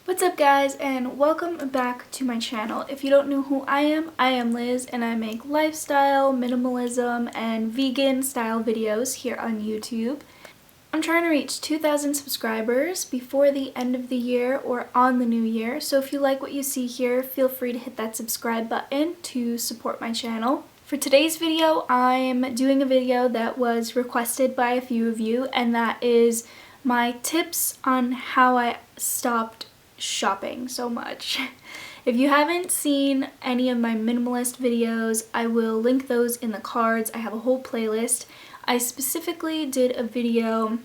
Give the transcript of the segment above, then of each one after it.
What's up guys, and welcome back to my channel. If you don't know who I am Liz, and I make lifestyle, minimalism, and vegan style videos here on YouTube. I'm trying to reach 2,000 subscribers before the end of the year or on the new year, so if you like what you see here, feel free to hit that subscribe button to support my channel. For today's video, I'm doing a video that was requested by a few of you, and that is my tips on how I stopped shopping so much. If you haven't seen any of my minimalist videos, I will link those in the cards. I have a whole playlist. I specifically did a video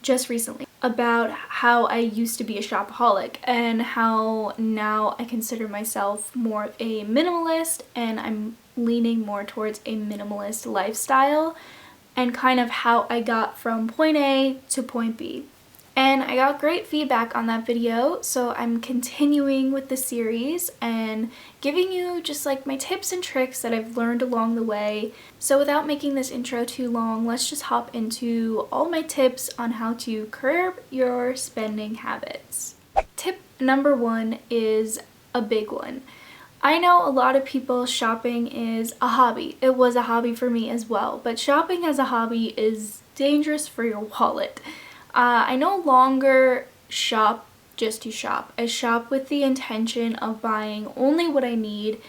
just recently about how I used to be a shopaholic and how now I consider myself more a minimalist, and I'm leaning more towards a minimalist lifestyle, and kind of how I got from point A to point B. And I got great feedback on that video, so I'm continuing with the series and giving you just like my tips and tricks that I've learned along the way. So without making this intro too long, let's just hop into all my tips on how to curb your spending habits. Tip number 1 is a big one. I know a lot of people shopping is a hobby. It was a hobby for me as well, but shopping as a hobby is dangerous for your wallet. I no longer shop just to shop. I shop with the intention of buying only what I need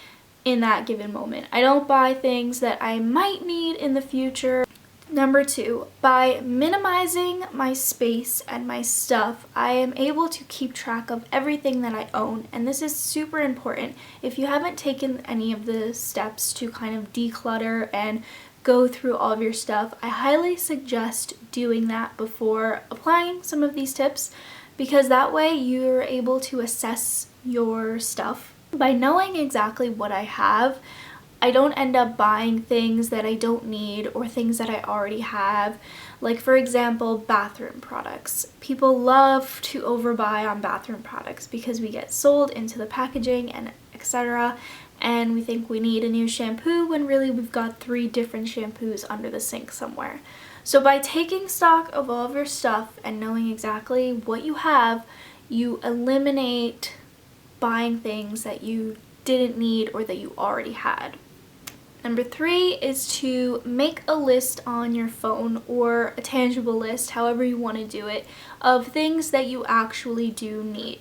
in that given moment. I don't buy things that I might need in the future. Number 2, by minimizing my space and my stuff, I am able to keep track of everything that I own, and this is super important. If you haven't taken any of the steps to kind of declutter and go through all of your stuff, I highly suggest doing that before applying some of these tips, because that way you're able to assess your stuff. By knowing exactly what I have, I don't end up buying things that I don't need or things that I already have. Like for example, bathroom products. People love to overbuy on bathroom products because we get sold into the packaging and etc. And we think we need a new shampoo when really we've got 3 different shampoos under the sink somewhere. So by taking stock of all of your stuff and knowing exactly what you have, you eliminate buying things that you didn't need or that you already had. Number 3 is to make a list on your phone, or a tangible list, however you want to do it, of things that you actually do need.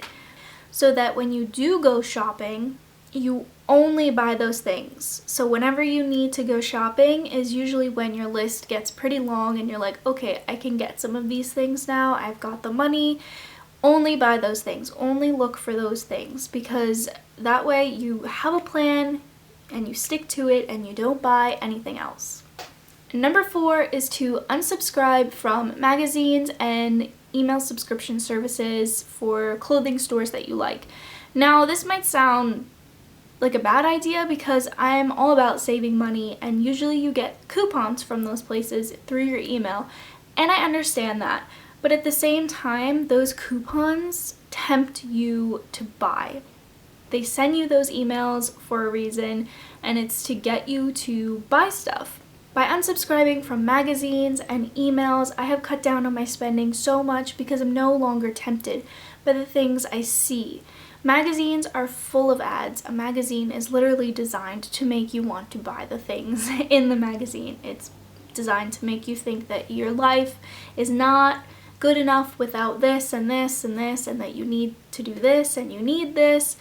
So that when you do go shopping, you only buy those things. So whenever you need to go shopping is usually when your list gets pretty long and you're like, okay, I can get some of these things now, I've got the money. Only buy those things, only look for those things, because that way you have a plan and you stick to it and you don't buy anything else. Number 4 is to unsubscribe from magazines and email subscription services for clothing stores that you like. Now this might sound like a bad idea because I'm all about saving money, and usually you get coupons from those places through your email, and I understand that, but at the same time those coupons tempt you to buy. They send you those emails for a reason, and it's to get you to buy stuff. By unsubscribing from magazines and emails, I have cut down on my spending so much because I'm no longer tempted by the things I see. Magazines are full of ads. A magazine is literally designed to make you want to buy the things in the magazine. It's designed to make you think that your life is not good enough without this and this and this, and that you need to do this and you need this.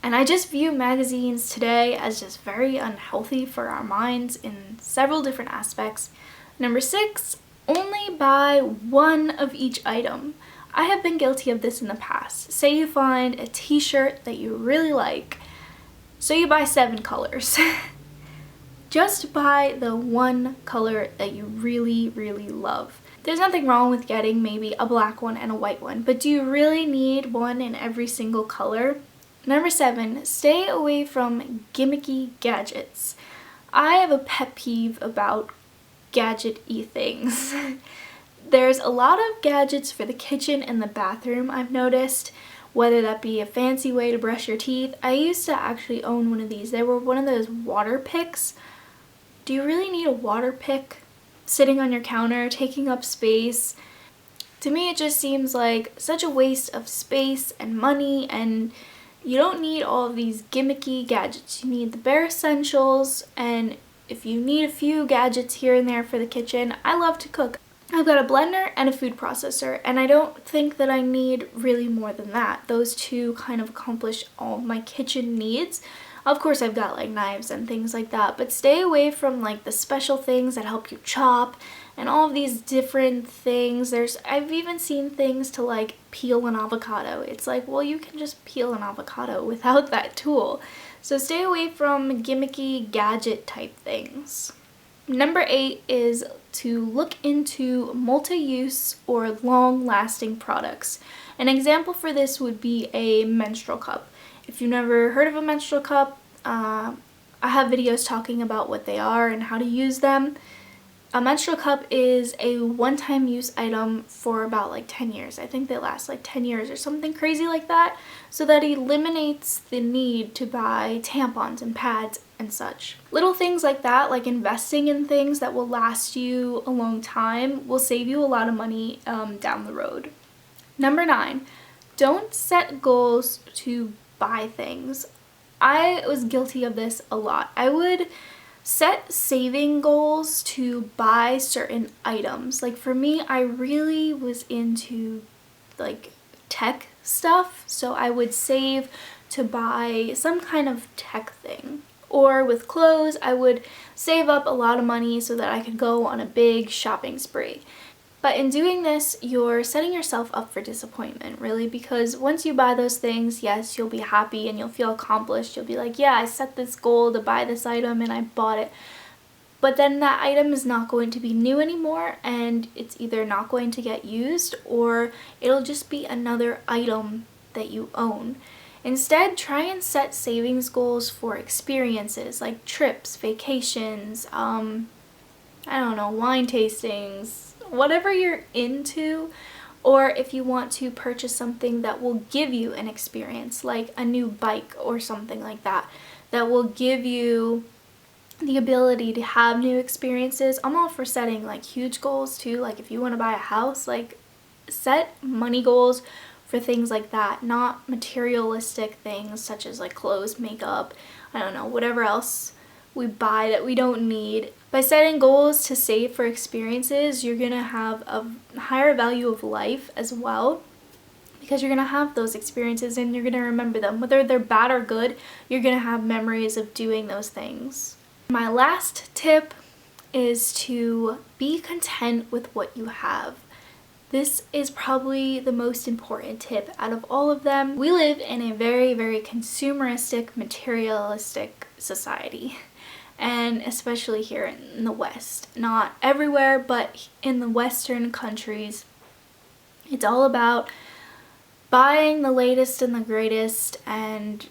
And I just view magazines today as just very unhealthy for our minds in several different aspects. Number 6, only buy one of each item. I have been guilty of this in the past. Say you find a t-shirt that you really like, so you buy 7 colors. Just buy the one color that you really, really love. There's nothing wrong with getting maybe a black one and a white one, but do you really need one in every single color? Number 7, stay away from gimmicky gadgets. I have a pet peeve about gadget-y things. There's a lot of gadgets for the kitchen and the bathroom, I've noticed, whether that be a fancy way to brush your teeth. I used to actually own one of these. They were one of those water picks. Do you really need a water pick sitting on your counter, taking up space? To me, it just seems like such a waste of space and money, and you don't need all of these gimmicky gadgets. You need the bare essentials, and if you need a few gadgets here and there for the kitchen, I love to cook. I've got a blender and a food processor, and I don't think that I need really more than that. Those two kind of accomplish all my kitchen needs. Of course, I've got like knives and things like that, but stay away from like the special things that help you chop and all of these different things. I've even seen things to like peel an avocado. It's like, well, you can just peel an avocado without that tool. So stay away from gimmicky gadget type things. Number 8 is to look into multi-use or long-lasting products. An example for this would be a menstrual cup. If you've never heard of a menstrual cup, I have videos talking about what they are and how to use them. A menstrual cup is a one-time use item for about like 10 years. I think they last like 10 years or something crazy like that. So that eliminates the need to buy tampons and pads and such. Little things like that, like investing in things that will last you a long time, will save you a lot of money down the road. Number 9, don't set goals to buy things. I was guilty of this a lot. I would set saving goals to buy certain items. Like for me, I really was into like tech stuff, so I would save to buy some kind of tech thing. Or with clothes, I would save up a lot of money so that I could go on a big shopping spree. But in doing this, you're setting yourself up for disappointment, really, because once you buy those things, yes, you'll be happy and you'll feel accomplished. You'll be like, yeah, I set this goal to buy this item and I bought it. But then that item is not going to be new anymore, and it's either not going to get used or it'll just be another item that you own. Instead, try and set savings goals for experiences like trips, vacations, I don't know, wine tastings, whatever you're into. Or if you want to purchase something that will give you an experience, like a new bike or something like that, that will give you the ability to have new experiences. I'm all for setting like huge goals too. Like if you want to buy a house, like set money goals for things like that, not materialistic things such as like clothes, makeup, I don't know, whatever else we buy that we don't need. By setting goals to save for experiences, you're gonna have a higher value of life as well, because you're gonna have those experiences and you're gonna remember them. Whether they're bad or good, you're gonna have memories of doing those things. My last tip is to be content with what you have. This is probably the most important tip out of all of them. We live in a very, very consumeristic, materialistic society. And especially here in the West. Not everywhere, but in the Western countries, it's all about buying the latest and the greatest and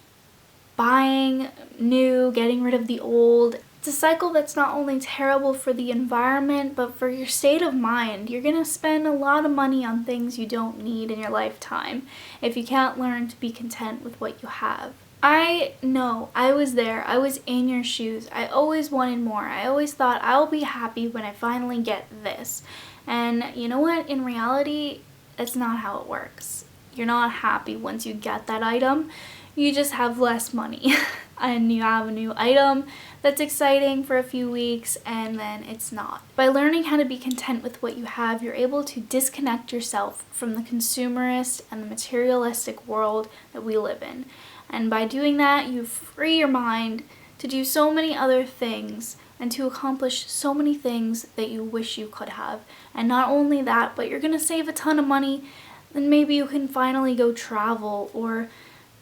buying new, getting rid of the old. It's a cycle that's not only terrible for the environment, but for your state of mind. You're gonna spend a lot of money on things you don't need in your lifetime if you can't learn to be content with what you have. I know, I was there, I was in your shoes. I always wanted more. I always thought I'll be happy when I finally get this. And you know what? In reality, that's not how it works. You're not happy once you get that item. You just have less money. And you have a new item that's exciting for a few weeks and then it's not. By learning how to be content with what you have, you're able to disconnect yourself from the consumerist and the materialistic world that we live in. And by doing that, you free your mind to do so many other things and to accomplish so many things that you wish you could have. And not only that, but you're gonna save a ton of money. Then maybe you can finally go travel, or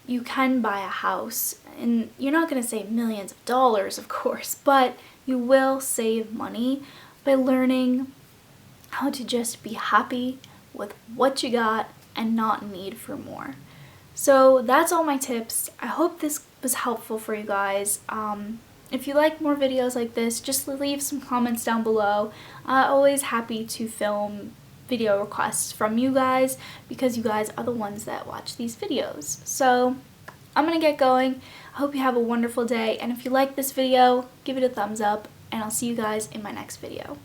you can buy a house. And you're not gonna save millions of dollars, of course, but you will save money by learning how to just be happy with what you got and not need for more. So that's all my tips. I hope this was helpful for you guys. If you like more videos like this, just leave some comments down below. Always happy to film video requests from you guys because you guys are the ones that watch these videos. So I'm gonna get going. I hope you have a wonderful day, and if you like this video, give it a thumbs up, and I'll see you guys in my next video.